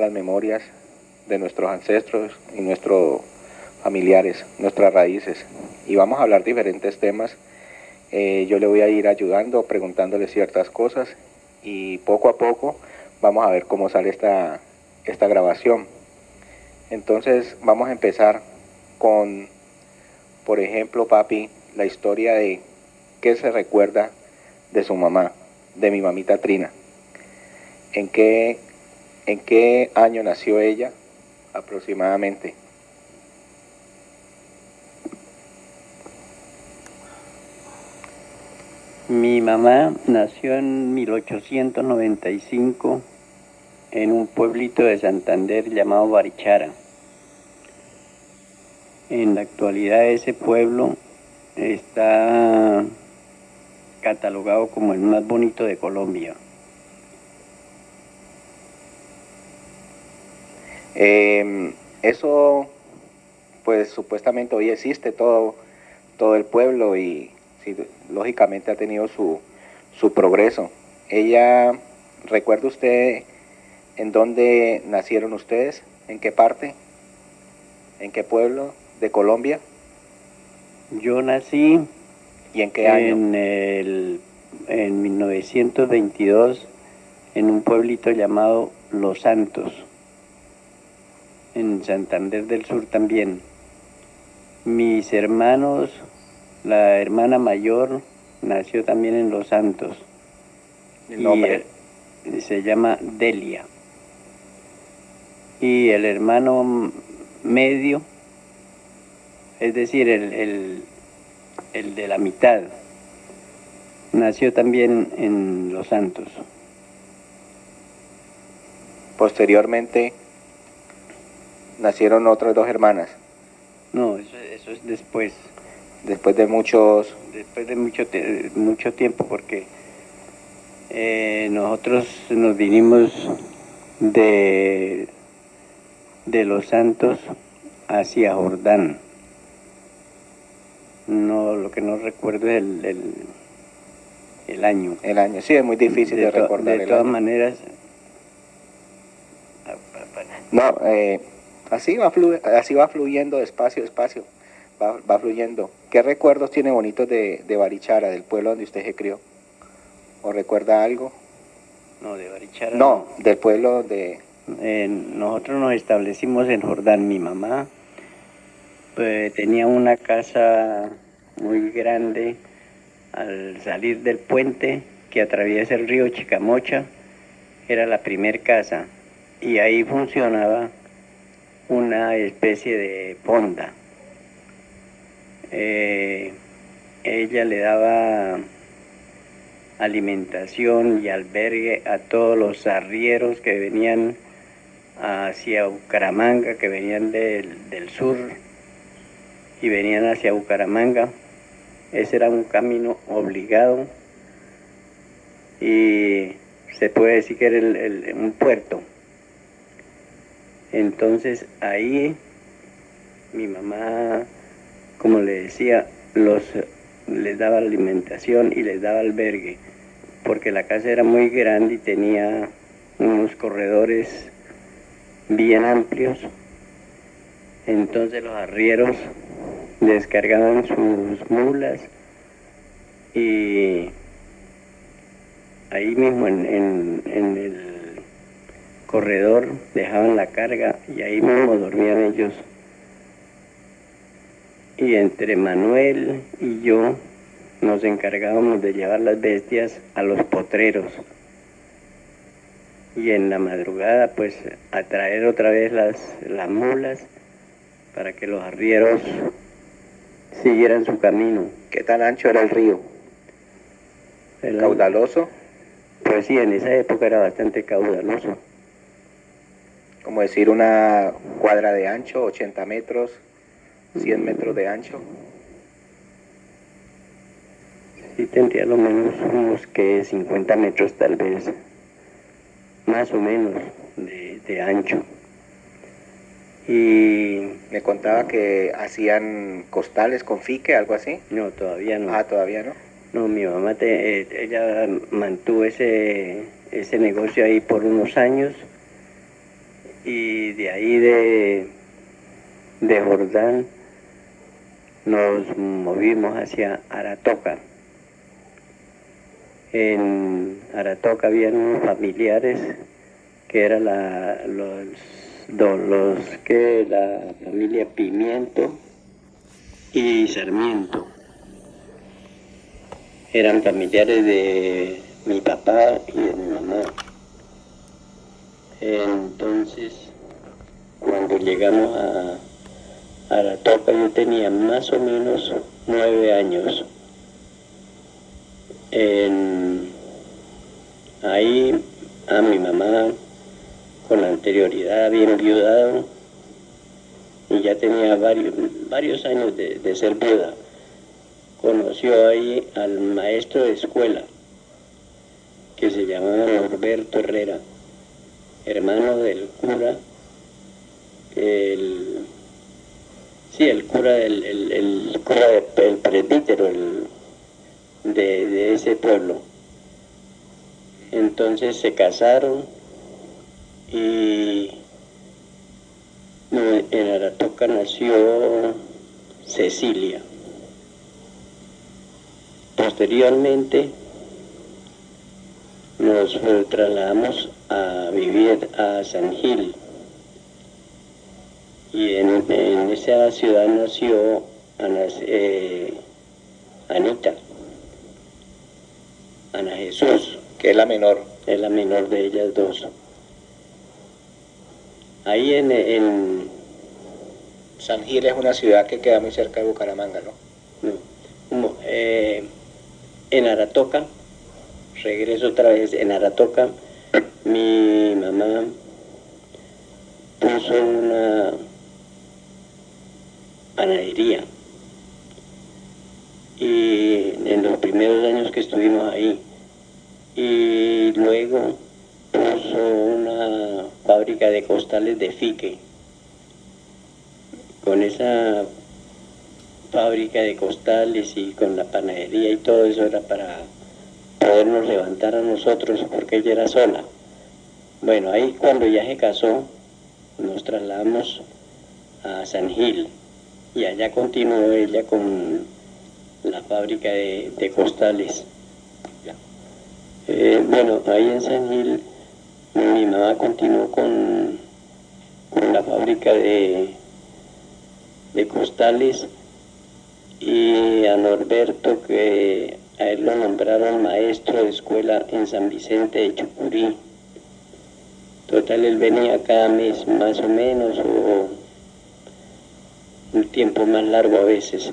las memorias de nuestros ancestros y nuestros familiares, nuestras raíces. Y vamos a hablar diferentes temas. Yo le voy a ir ayudando, preguntándole ciertas cosas y poco a poco vamos a ver cómo sale esta grabación. Entonces vamos a empezar con, por ejemplo, papi, la historia de qué se recuerda de su mamá, de mi mamita Trina. ¿En qué año nació ella aproximadamente? Mi mamá nació en 1895 en un pueblito de Santander llamado Barichara. En la actualidad ese pueblo está catalogado como el más bonito de Colombia. Eso, pues supuestamente hoy existe todo el pueblo y sí, lógicamente ha tenido su progreso. ¿Recuerda usted en dónde nacieron ustedes? ¿En qué parte? ¿En qué pueblo de Colombia? Yo nací ¿Y en qué año? En 1922 en un pueblito llamado Los Santos, en Santander del Sur también. Mis hermanos, la hermana mayor nació también en Los Santos. ¿El nombre? Y se llama Delia. Y el hermano medio, es decir, el de la mitad, nació también en Los Santos. Posteriormente nacieron otras dos hermanas. No, eso es después. Después de mucho tiempo, porque nosotros nos vinimos de Los Santos hacia Jordán. No, lo que no recuerdo es el año. El año, sí, es muy difícil de recordar. De todas maneras. No, así va fluyendo despacio, va fluyendo. ¿Qué recuerdos tiene bonitos de Barichara, del pueblo donde usted se crió? ¿O recuerda algo? No, de Barichara. No, del pueblo donde... Nosotros nos establecimos en Jordán. Mi mamá pues, tenía una casa muy grande al salir del puente que atraviesa el río Chicamocha. Era la primer casa y ahí funcionaba una especie de fonda. Ella le daba alimentación y albergue a todos los arrieros que venían hacia Bucaramanga, que venían del sur y venían hacia Bucaramanga. Ese era un camino obligado y se puede decir que era un puerto. Entonces ahí mi mamá, como le decía, les daba alimentación y les daba albergue, porque la casa era muy grande y tenía unos corredores bien amplios. Entonces los arrieros descargaban sus mulas y ahí mismo en el corredor dejaban la carga y ahí mismo dormían ellos. Y entre Manuel y yo nos encargábamos de llevar las bestias a los potreros. Y en la madrugada pues a traer otra vez las mulas para que los arrieros siguieran su camino. ¿Qué tan ancho era el río? ¿Caudaloso? Pues sí, en esa época era bastante caudaloso. Como decir una cuadra de ancho, 80 metros, 100 metros de ancho. Sí, tendría lo menos unos 50 metros tal vez, más o menos de ancho. Y me contaba que hacían costales con fique, algo así. No, todavía no. Ah, todavía no. No, mi mamá ella mantuvo ese negocio ahí por unos años Y de ahí de Jordán nos movimos hacia Aratoca. En Aratoca habían unos familiares que era la familia Pimiento y Sarmiento. Eran familiares de mi papá y de mi mamá. Entonces, cuando llegamos a Aratoca, yo tenía más o menos 9 años. Ahí a mi mamá con anterioridad había enviudado y ya tenía varios años de ser viuda. Conoció ahí al maestro de escuela que se llamaba Norberto Herrera, hermano del cura, el cura del presbítero de ese pueblo. Entonces se casaron y en Aratoca nació Cecilia. Posteriormente nos trasladamos a vivir a San Gil y en esa ciudad nació Anita, Ana Jesús, que es la menor. es la menor de ellas dos. Ahí en San Gil es una ciudad que queda muy cerca de Bucaramanga, ¿no? En Aratoca, regreso otra vez, en Aratoca, mi mamá puso una panadería y en los primeros años que estuvimos ahí, y luego puso una fábrica de costales de fique. Con esa fábrica de costales y con la panadería y todo eso era para podernos levantar a nosotros porque ella era sola. Bueno, ahí cuando ya se casó nos trasladamos a San Gil y allá continuó ella con la fábrica de costales. Bueno, ahí en San Gil mi mamá continuó con la fábrica de costales y a Norberto, que a él lo nombraron maestro de escuela en San Vicente de Chucurí. Total, él venía cada mes más o menos, o un tiempo más largo a veces.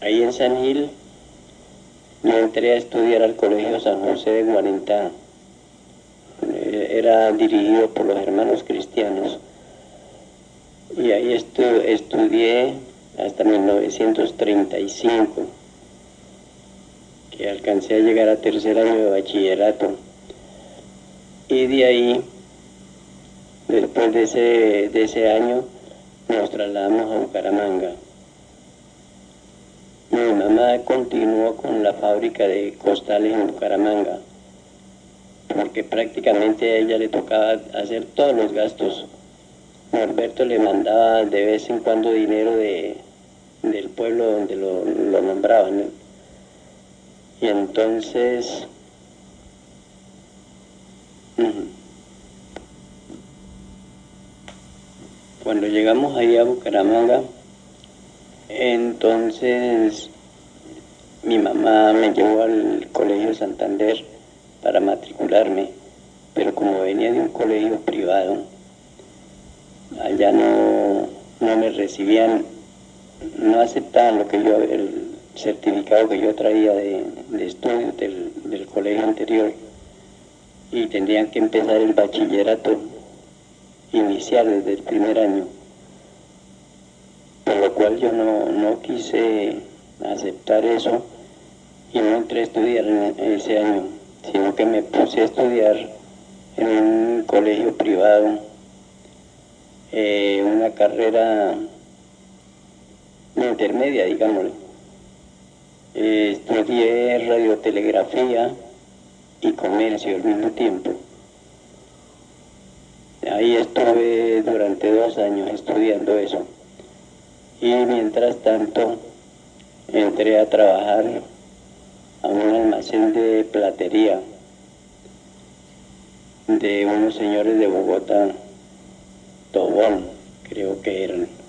Ahí en San Gil yo entré a estudiar al Colegio San José de Guarentá. Era dirigido por los hermanos cristianos. Y ahí estudié hasta 1935, que alcancé a llegar a tercer año de bachillerato. Y de ahí, después de ese año, nos trasladamos a Bucaramanga. Mi mamá continuó con la fábrica de costales en Bucaramanga, porque prácticamente a ella le tocaba hacer todos los gastos. Norberto le mandaba de vez en cuando dinero del pueblo donde lo nombraban, ¿no? Y entonces cuando llegamos ahí a Bucaramanga, entonces mi mamá me llevó al Colegio Santander para matricularme, pero como venía de un colegio privado, allá no me recibían, no aceptaban el certificado que yo traía de estudio del colegio anterior, y tendrían que empezar el bachillerato inicial desde el primer año, por lo cual yo no quise aceptar eso y no entré a estudiar en ese año, sino que me puse a estudiar en un colegio privado, una carrera intermedia, digámosle. Estudié radiotelegrafía y comercio al mismo tiempo. estuve durante 2 años estudiando eso. Y mientras tanto entré a trabajar a un almacén de platería de unos señores de Bogotá, Tobón, creo que eran.